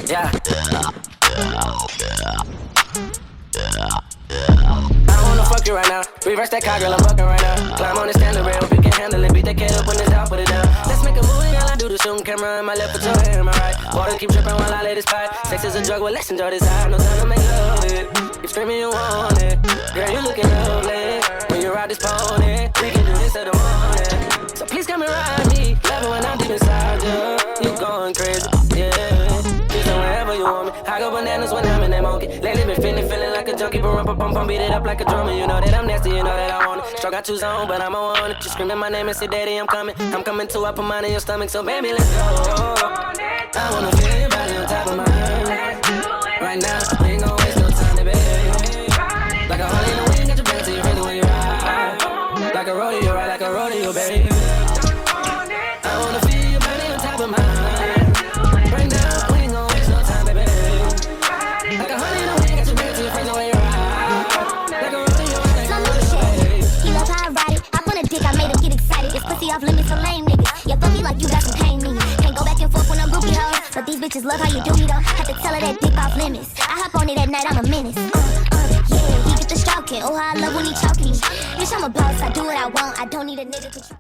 Yeah. I don't wanna fuck you right now. Reverse that car, girl, I'm fucking right now. Climb on the standard rail, if you can handle it. Beat that cat up when it's out, put it down. Let's make a movie, girl, I do the shooting camera in my left, put your hair in my right. Water keep dripping while I let it spot. Sex is a drug, well, let's enjoy this high. No time to make love it. You screaming you want it. Girl, you looking lovely. When you ride this pony, we can do this till the morning. So please come and ride me. Love it when I'm deep inside you. You going crazy, yeah. Wherever you want me, I go bananas when I'm in that monkey. Lately been feeling like a junkie, but rump pump, beat it up like a drummer. You know that I'm nasty, you know that I want it. Sure got you zone, but I'm on it. You screaming my name and say, Daddy, I'm coming to up a mine in your stomach, so baby, let's go. I wanna feel your body on top of mine. Right now, we ain't gon' waste no time, baby. Like a honey in the wind, got your back to your ready when you ride. Like a rodeo, baby. I wanna feel your body on top of mine. Right now, we ain't gon' waste no time, baby. Like a honey in the wind, got your back to your friends when you ride. Like a rodeo, baby. He love how I ride it. I'm on a dick, I made him get excited. This pussy off limits for lame niggas. Yeah, fuck me like you got some pain in you. Can't go back and forth when I'm groupie hoes. But these bitches love how you do me though. Had to tell her that dick off limits. I hop on it at night, I'm a menace. Yeah, he get the stroking. Oh, how I love when he choking me. Bitch, I'm a boss, I do what I want. I don't need a nigga control.